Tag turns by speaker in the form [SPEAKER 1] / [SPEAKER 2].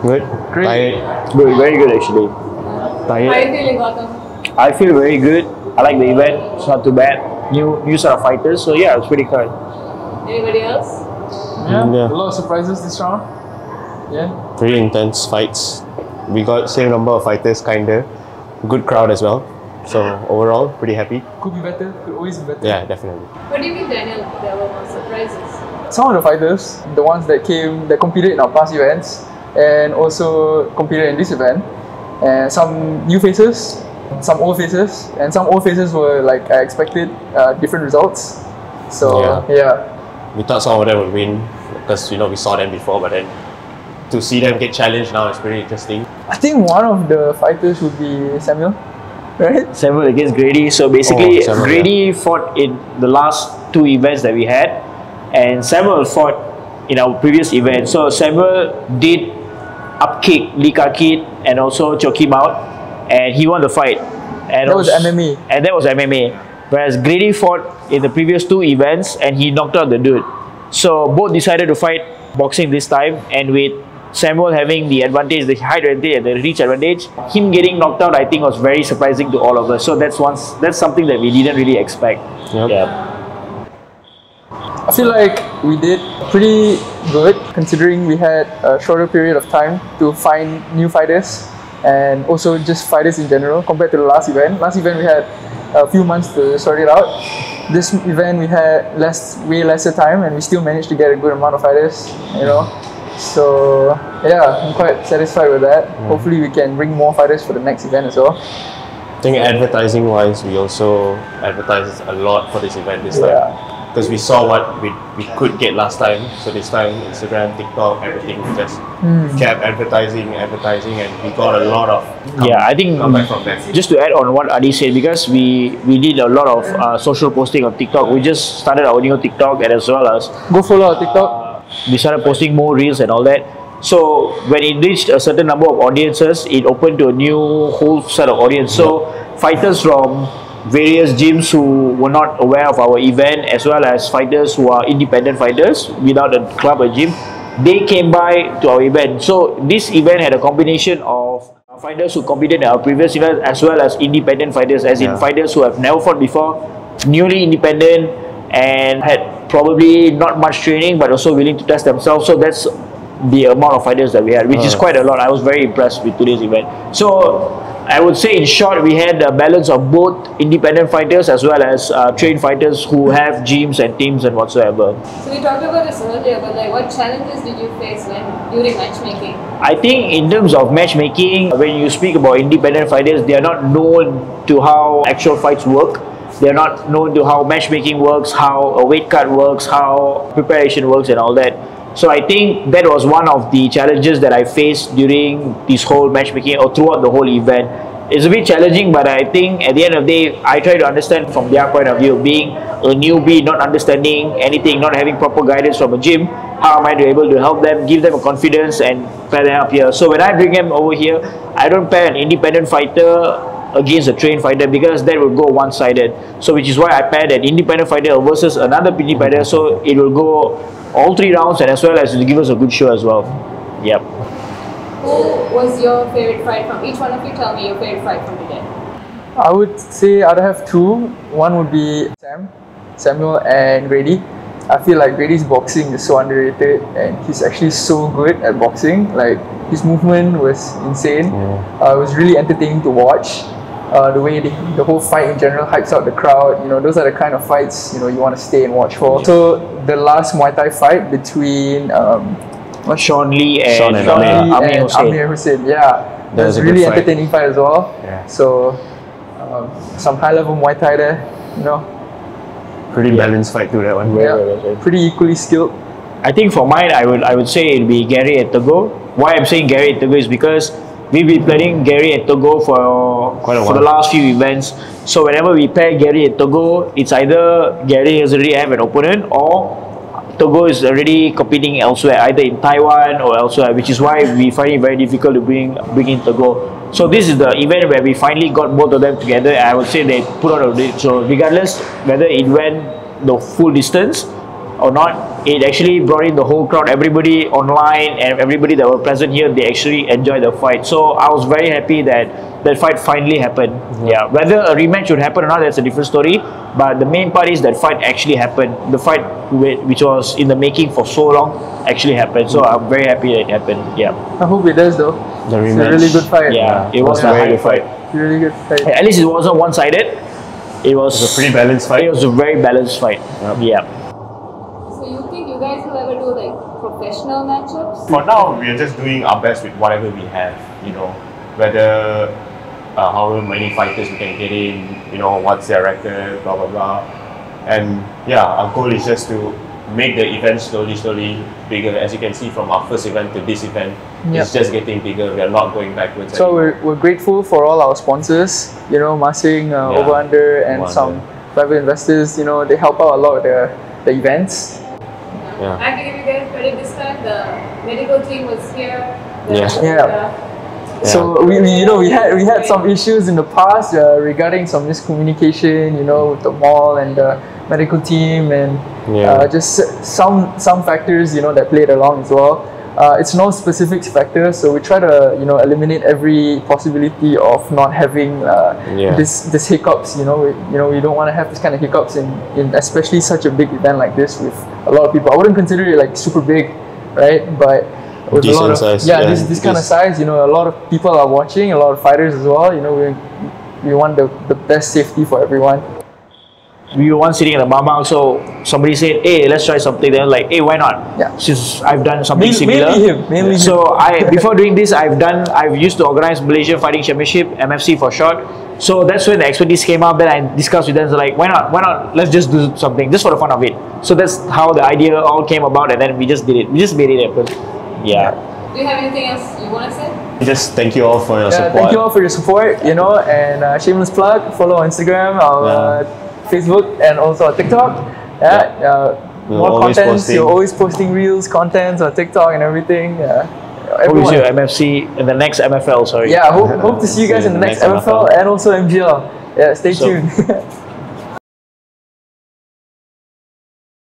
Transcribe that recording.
[SPEAKER 1] Good.
[SPEAKER 2] Great.
[SPEAKER 1] Tired.
[SPEAKER 3] Good, very good actually.
[SPEAKER 4] How are you
[SPEAKER 3] Tired.
[SPEAKER 4] feeling, Gautam?
[SPEAKER 3] I feel very good. I like the event. It's not too bad. New set of fighters. So yeah, it's pretty good.
[SPEAKER 4] Anybody else?
[SPEAKER 1] Yeah.
[SPEAKER 2] A lot of surprises this round. Yeah.
[SPEAKER 1] Pretty intense fights. We got same number of fighters, kinda. Good crowd as well. So overall, pretty happy.
[SPEAKER 2] Could be better. Could always be better.
[SPEAKER 1] Yeah, definitely.
[SPEAKER 4] What do you mean, Daniel? There were more surprises.
[SPEAKER 2] Some of the fighters, the ones that competed in our past events and also competed in this event, and some new faces, some old faces, and some old faces were like I expected different results. So yeah.
[SPEAKER 1] We thought some of them would win because we saw them before, but then to see them get challenged now is pretty interesting.
[SPEAKER 2] I think one of the fighters would be Samuel, right?
[SPEAKER 3] Samuel against Grady. So basically,
[SPEAKER 1] Samuel,
[SPEAKER 3] Grady fought in the last two events that we had, and Samuel fought in our previous event. So Samuel did upkick Lee Kakit and also choke him out, and he won the fight. And
[SPEAKER 2] That was MMA.
[SPEAKER 3] And that was MMA. Whereas Grady fought in the previous two events and he knocked out the dude. So both decided to fight boxing this time, and with Samuel having the advantage, the height advantage and the reach advantage, him getting knocked out I think was very surprising to all of us. So that's something that we didn't really expect.
[SPEAKER 1] Yep.
[SPEAKER 3] Yeah.
[SPEAKER 2] I feel like we did pretty good considering we had a shorter period of time to find new fighters and also just fighters in general compared to the last event. Last event we had a few months to sort it out. This event we had way lesser time and we still managed to get a good amount of fighters, So yeah, I'm quite satisfied with that. Hopefully we can bring more fighters for the next event as well.
[SPEAKER 1] I think advertising wise, we also advertised a lot for this event this time. Because we saw what we could get last time. So this time, Instagram, TikTok, everything, we just kept advertising, and we got a lot of
[SPEAKER 3] I think
[SPEAKER 1] comeback from them.
[SPEAKER 3] just to add on what Adi said, because we did a lot of social posting on TikTok. We just started our new TikTok, and as well as
[SPEAKER 2] Go follow our TikTok.
[SPEAKER 3] we started posting more reels and all that. So when it reached a certain number of audiences, it opened to a new whole set of audience. So fighters from various gyms who were not aware of our event, as well as fighters who are independent fighters without a club or gym, they came by to our event. So this event had a combination of fighters who competed in our previous event, as well as independent fighters, as in fighters who have never fought before, newly independent, and had probably not much training but also willing to test themselves. So that's the amount of fighters that we had, which is quite a lot. I was very impressed with today's event. So I would say in short, we had a balance of both independent fighters as well as trained fighters who have gyms and teams and whatsoever.
[SPEAKER 4] So we talked about this earlier, but what challenges did you face during matchmaking?
[SPEAKER 3] I think in terms of matchmaking, when you speak about independent fighters, they are not known to how actual fights work. They are not known to how matchmaking works, how a weight cut works, how preparation works and all that. So I think that was one of the challenges that I faced during this whole matchmaking or throughout the whole event. It's a bit challenging, but I think at the end of the day, I try to understand from their point of view. Being a newbie, not understanding anything, not having proper guidance from a gym, how am I able to help them, give them a confidence and pair them up here. So when I bring them over here, I don't pair an independent fighter against a trained fighter, because that will go one-sided. So which is why I paired an independent fighter versus another indie fighter, so it will go all 3 rounds and as well as to give us a good show as well. Yep.
[SPEAKER 4] Who was your favorite fight from? Each one of you tell me your favorite fight from today.
[SPEAKER 2] I would say I'd have 2. One would be Samuel and Grady. I feel like Grady's boxing is so underrated and he's actually so good at boxing. Like his movement was insane. It was really entertaining to watch. The way the whole fight in general hypes out the crowd, those are the kind of fights you want to stay and watch for. So the last Muay Thai fight between
[SPEAKER 3] Sean Lee and
[SPEAKER 2] Amir Hussain, that was a really entertaining fight as well. So some high level Muay Thai there,
[SPEAKER 1] Pretty balanced fight too, that one.
[SPEAKER 2] Pretty equally skilled.
[SPEAKER 3] I think for mine, I would say it'd be Gary and Teguh. Why I'm saying Gary and Teguh is because we've been playing Gary and Teguh for the last few events. So whenever we pair Gary and Teguh, it's either Gary has already have an opponent or Teguh is already competing elsewhere, either in Taiwan or elsewhere, which is why we find it very difficult to bring in Teguh. So this is the event where we finally got both of them together, and I would say they put out a so regardless whether it went the full distance or not, it actually brought in the whole crowd, everybody online and everybody that were present here. They actually enjoyed the fight. So I was very happy that that fight finally happened. Yeah, whether a rematch would happen or not, that's a different story. But the main part is that fight actually happened. The fight which was in the making for so long actually happened. So I'm very happy that it happened. Yeah.
[SPEAKER 2] I hope it does though.
[SPEAKER 1] The
[SPEAKER 2] It's a
[SPEAKER 1] rematch.
[SPEAKER 2] really good fight.
[SPEAKER 3] Yeah, it was a
[SPEAKER 1] very
[SPEAKER 3] high
[SPEAKER 1] good fight.
[SPEAKER 3] fight.
[SPEAKER 2] Really good fight.
[SPEAKER 3] At least it wasn't one-sided. It was
[SPEAKER 1] It was a pretty balanced fight.
[SPEAKER 3] It was a very balanced fight. Yeah.
[SPEAKER 4] So you think you guys will ever do like professional matchups?
[SPEAKER 1] For now, we are just doing our best with whatever we have. You know, whether however many fighters we can get in. You know, what's their record, blah blah blah. And yeah, our goal is just to make the event slowly bigger. As you can see from our first event to this event, it's just getting bigger. We are not going backwards.
[SPEAKER 2] So we're grateful for all our sponsors, you know, Masing, Over Under, and
[SPEAKER 1] Over
[SPEAKER 2] some
[SPEAKER 1] Under.
[SPEAKER 2] private investors. You know, they help out a lot with the events.
[SPEAKER 1] Yeah.
[SPEAKER 4] I have to give you guys credit this time. The medical team was here.
[SPEAKER 2] Yeah. So we had some issues in the past regarding some miscommunication, you know, with the mall and the medical team, and just some factors, you know, that played along as well. It's no specific factor, so we try to, you know, eliminate every possibility of not having this hiccups. You know, we don't want to have this kind of hiccups in especially such a big event like this with a lot of people. I wouldn't consider it like super big, right? But with
[SPEAKER 1] Decent
[SPEAKER 2] a lot of
[SPEAKER 1] size,
[SPEAKER 2] this kind of size, you know, a lot of people are watching, a lot of fighters as well. You know, we want the best safety for everyone.
[SPEAKER 3] We were once sitting in the mama, so somebody said, "Hey, let's try something." Then like, "Hey, why not?"
[SPEAKER 2] Yeah.
[SPEAKER 3] Since I've done something similar.
[SPEAKER 2] Mainly him.
[SPEAKER 3] So before doing this, I've used to organize Malaysia Fighting Championship, MFC for short. So that's when the expertise came up. Then I discussed with them, so like, why not? Let's just do something just for the fun of it. So that's how the idea all came about, and then we just did it. We just made it happen. Yeah.
[SPEAKER 4] Do you have anything else you want to say?
[SPEAKER 1] Just thank you all for your support.
[SPEAKER 2] Thank you all for your support. You know, and shameless plug. Follow on Instagram, our Facebook, and also our TikTok. More
[SPEAKER 1] always
[SPEAKER 2] contents.
[SPEAKER 1] posting.
[SPEAKER 2] You're always posting reels, contents on TikTok and everything.
[SPEAKER 3] Hope to see you at MFC in the next MFL. Sorry.
[SPEAKER 2] Yeah, hope to see you guys in the next MFL and also MGL. Yeah, stay tuned.